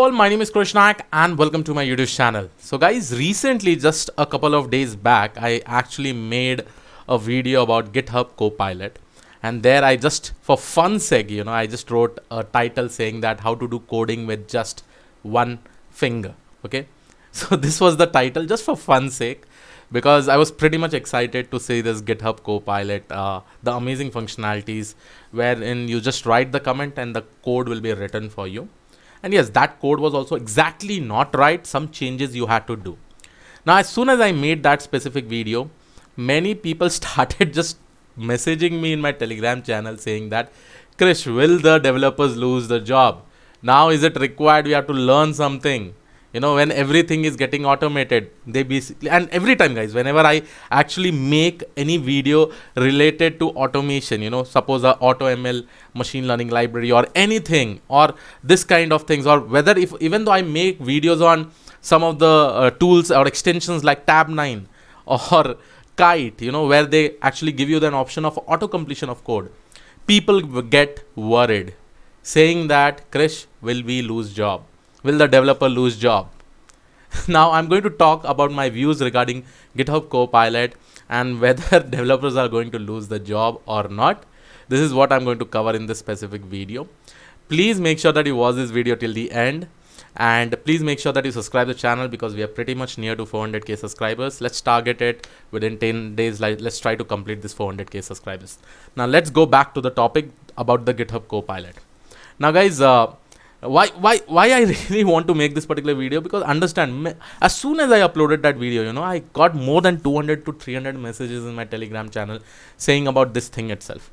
all, my name is Krishnak and welcome to my YouTube channel. So guys, recently just a couple of days back, I actually made a video about GitHub Copilot, and there I just, for fun's sake, I just wrote a title saying that how to do coding with just one finger. Okay. So this was the title just for fun's sake, because I was pretty much excited to see this GitHub Copilot, the amazing functionalities wherein you just write the comment and the code will be written for you. And yes, that code was also exactly not right. Some changes you had to do. Now, as soon as I made that specific video, many people started just messaging me in my Telegram channel saying that, Krish, will the developers lose the job? Now, is it required? We have to learn something. When everything is getting automated, they basically, and every time guys, whenever I actually make any video related to automation, suppose a AutoML machine learning library or anything, or this kind of things, or whether even though I make videos on some of the tools or extensions like Tab9 or Kite, where they actually give you the option of auto completion of code, people get worried saying that, Krish, will we lose job? Will the developer lose job? Now I'm going to talk about my views regarding GitHub Copilot and whether developers are going to lose the job or not. This is what I'm going to cover in this specific video. Please make sure that you watch this video till the end, and please make sure that you subscribe to the channel because we are pretty much near to 400k subscribers. Let's target it within 10 days. Let's try to complete this 400k subscribers. Now let's go back to the topic about the GitHub Copilot. Now guys, why I really want to make this particular video, because understand, as soon as I uploaded that video, I got more than 200 to 300 messages in my Telegram channel saying about this thing itself.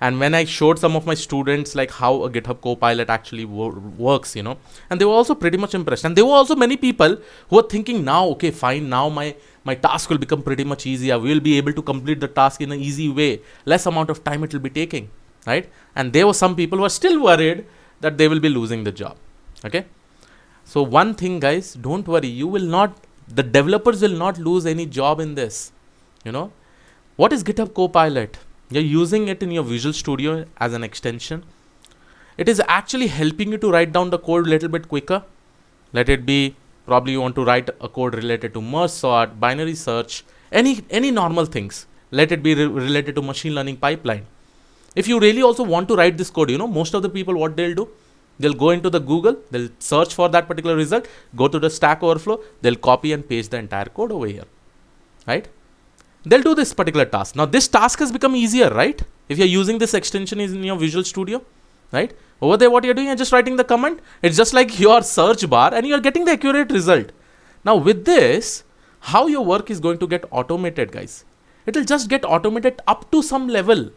And when I showed some of my students like how a GitHub Copilot actually works, and they were also pretty much impressed. And there were also many people who were thinking, now, okay, fine, now my task will become pretty much easier. We will be able to complete the task in an easy way. Less amount of time it will be taking, right? And there were some people who are still worried that they will be losing the job. Okay. So one thing guys, don't worry, the developers will not lose any job in this. What is GitHub Copilot? You're using it in your Visual Studio as an extension. It is actually helping you to write down the code a little bit quicker. Let it be, probably you want to write a code related to merge sort, binary search, any normal things. Let it be related to machine learning pipeline. If you really also want to write this code, most of the people, what they'll do, they'll go into the Google, they'll search for that particular result, go to the Stack Overflow, they'll copy and paste the entire code over here, right? They'll do this particular task. Now this task has become easier, right? If you're using this extension in your Visual Studio, right? Over there, what you're doing, you're just writing the command. It's just like your search bar and you're getting the accurate result. Now with this, how your work is going to get automated, guys? It will just get automated up to some level.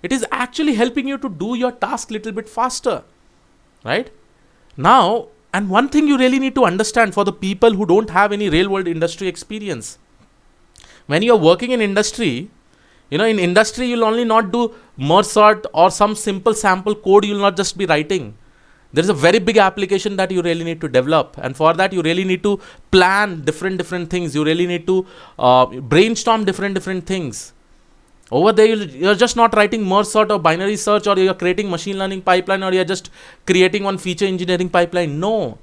It is actually helping you to do your task a little bit faster, right? Now, and one thing you really need to understand for the people who don't have any real world industry experience, when you're working in industry, in industry, you'll only not do merge sort or some simple sample code. You'll not just be writing. There's a very big application that you really need to develop. And for that, you really need to plan different things. You really need to brainstorm different things. Over there, you're just not writing merge sort or binary search, or you're creating machine learning pipeline, or you're just creating one feature engineering pipeline. No,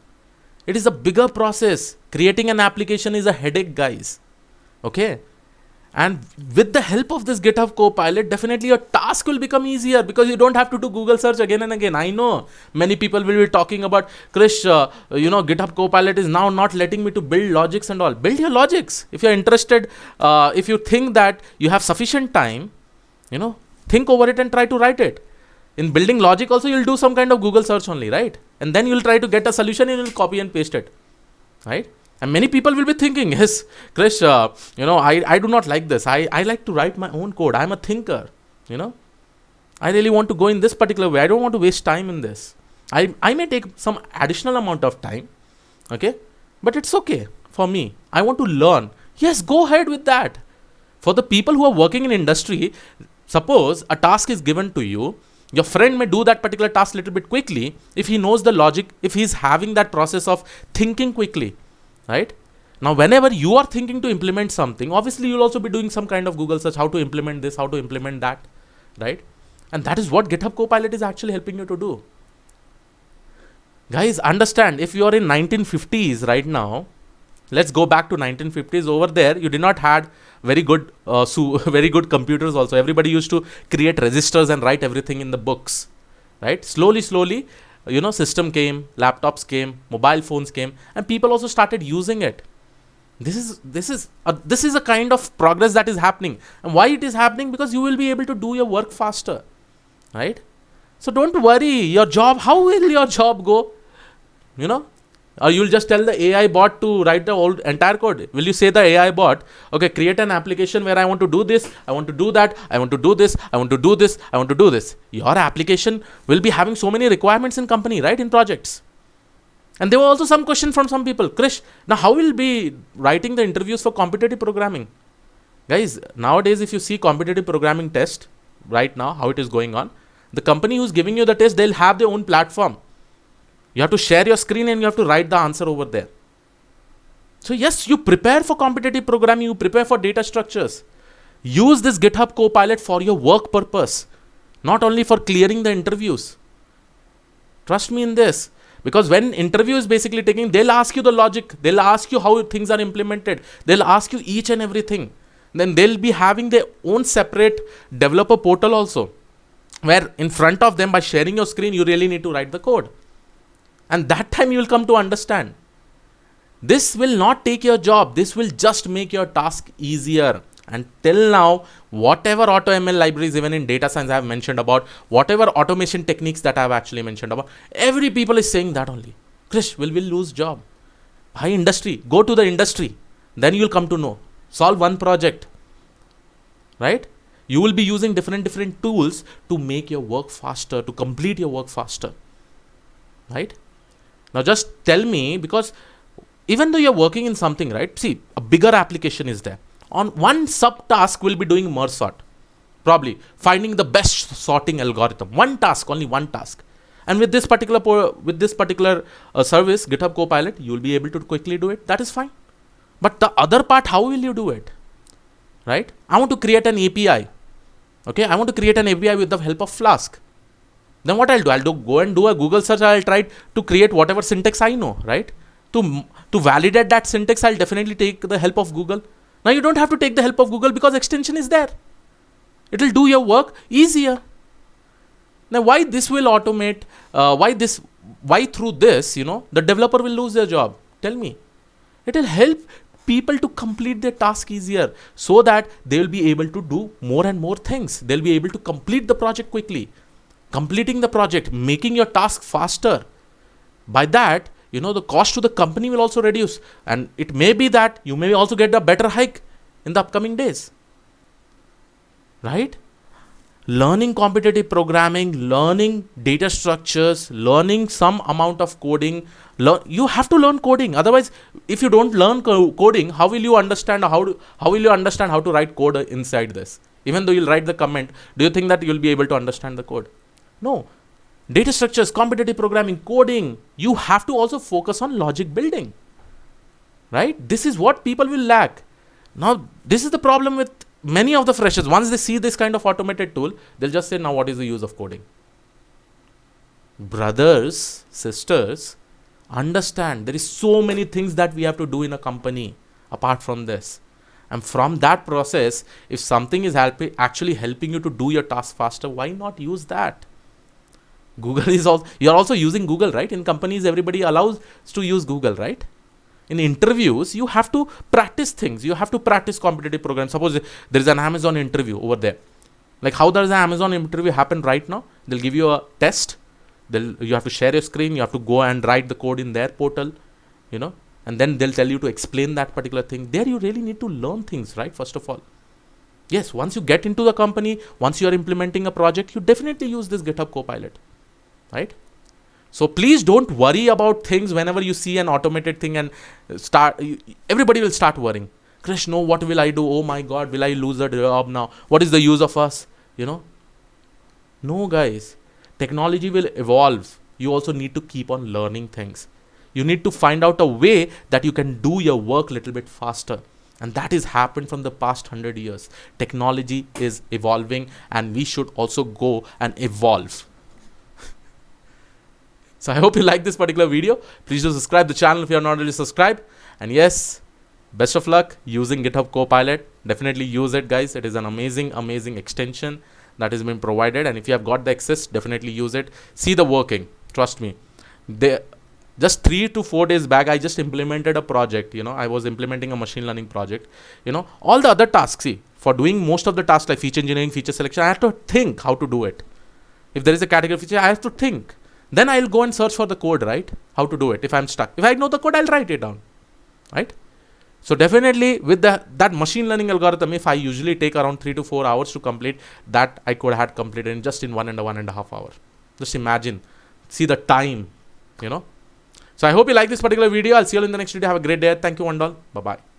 it is a bigger process. Creating an application is a headache, guys. Okay. And with the help of this GitHub Copilot, definitely your task will become easier because you don't have to do Google search again and again. I know many people will be talking about, Krish, GitHub Copilot is now not letting me to build logics and all. Build your logics. If you're interested, if you think that you have sufficient time, think over it and try to write it. In building logic also, you'll do some kind of Google search only, right? And then you'll try to get a solution and you'll copy and paste it, right? And many people will be thinking, yes, Krish, I do not like this. I like to write my own code. I'm a thinker, I really want to go in this particular way. I don't want to waste time in this. I may take some additional amount of time, okay? But it's okay for me. I want to learn. Yes, go ahead with that. For the people who are working in industry, suppose a task is given to you. Your friend may do that particular task a little bit quickly if he knows the logic, if he's having that process of thinking quickly. Right? Now, whenever you are thinking to implement something, obviously you'll also be doing some kind of Google search, how to implement this, how to implement that, right? And that is what GitHub Copilot is actually helping you to do. Guys, understand, if you are in 1950s right now, let's go back to 1950s. Over there, you did not had very good, very good computers. Also, everybody used to create registers and write everything in the books, right? Slowly, slowly, system came, laptops came, mobile phones came, and people also started using it. This is a kind of progress that is happening, and why it is happening? Because you will be able to do your work faster, right? So don't worry, your job. How will your job go? You know, or you'll just tell the AI bot to write the whole entire code. Will you say the AI bot, okay, create an application where I want to do this, I want to do that, I want to do this, I want to do this, I want to do this? Your application will be having so many requirements in company, right? In projects. And there were also some question from some people, Krish, now how will be writing the interviews for competitive programming? Guys, nowadays if you see competitive programming test right now, how it is going on, the company who's giving you the test, they'll have their own platform. You have to share your screen and you have to write the answer over there. So yes, you prepare for competitive programming, you prepare for data structures. Use this GitHub Copilot for your work purpose, not only for clearing the interviews. Trust me in this. Because when interview is basically taking, they'll ask you the logic, they'll ask you how things are implemented, they'll ask you each and everything. Then they'll be having their own separate developer portal also, where in front of them, by sharing your screen, you really need to write the code. And that time you will come to understand. This will not take your job. This will just make your task easier. And till now, whatever AutoML libraries, even in data science I have mentioned about, whatever automation techniques that I have actually mentioned about, every people is saying that only. Krish, will we lose job? High industry. Go to the industry. Then you will come to know. Solve one project. Right? You will be using different tools to make your work faster, to complete your work faster. Right? Now just tell me, because even though you're working in something, right? See, a bigger application is there. On one subtask, we'll be doing merge sort. Probably finding the best sorting algorithm. One task, only one task. And with this particular service, GitHub Copilot, you'll be able to quickly do it. That is fine. But the other part, how will you do it? Right? I want to create an API. Okay, I want to create an API with the help of Flask. Then what I'll do? Go and do a Google search. I'll try to create whatever syntax I know, right? To validate that syntax, I'll definitely take the help of Google. Now you don't have to take the help of Google because extension is there. It will do your work easier. Now why this will automate? Why through this, the developer will lose their job? Tell me. It will help people to complete their task easier, so that they will be able to do more and more things. They'll be able to complete the project quickly. Completing the project, making your task faster. By that, the cost to the company will also reduce. And it may be that you may also get a better hike in the upcoming days. Right? Learning competitive programming, learning data structures, learning some amount of coding. You have to learn coding. Otherwise, if you don't learn coding, how will you understand how to write code inside this? Even though you'll write the comment, do you think that you'll be able to understand the code? No. Data structures, competitive programming, coding. You have to also focus on logic building. Right? This is what people will lack. Now, this is the problem with many of the freshers. Once they see this kind of automated tool, they'll just say, now what is the use of coding? Brothers, sisters, understand there is so many things that we have to do in a company apart from this. And from that process, if something is actually helping you to do your task faster, why not use that? Google is also, you're also using Google, right? In companies, everybody allows to use Google, right? In interviews, you have to practice things. You have to practice competitive programs. Suppose there is an Amazon interview over there. Like how does the Amazon interview happen right now? They'll give you a test. You have to share your screen. You have to go and write the code in their portal, and then they'll tell you to explain that particular thing. There you really need to learn things, right? First of all. Yes, once you get into the company, once you are implementing a project, you definitely use this GitHub Copilot. Right? So please don't worry about things whenever you see an automated thing and everybody will start worrying. Krish, no, what will I do? Oh my God, will I lose the job now? What is the use of us? No, guys. Technology will evolve. You also need to keep on learning things. You need to find out a way that you can do your work a little bit faster. And that has happened from the past 100 years. Technology is evolving and we should also go and evolve. So I hope you like this particular video. Please do subscribe the channel if you are not already subscribed. And yes, best of luck using GitHub Copilot. Definitely use it, guys. It is an amazing extension that has been provided. And if you have got the access, definitely use it. See the working. Trust me. Just 3 to 4 days back, I just implemented a project. I was implementing a machine learning project. All the other tasks, see, for doing most of the tasks like feature engineering, feature selection, I have to think how to do it. If there is a category feature, I have to think. Then I'll go and search for the code, right? How to do it if I'm stuck. If I know the code, I'll write it down, right? So definitely with that machine learning algorithm, if I usually take around 3 to 4 hours to complete, that I could have completed in just in 1.5 hours. Just imagine, see the time, So I hope you like this particular video. I'll see you all in the next video. Have a great day. Thank you, one all. Bye-bye.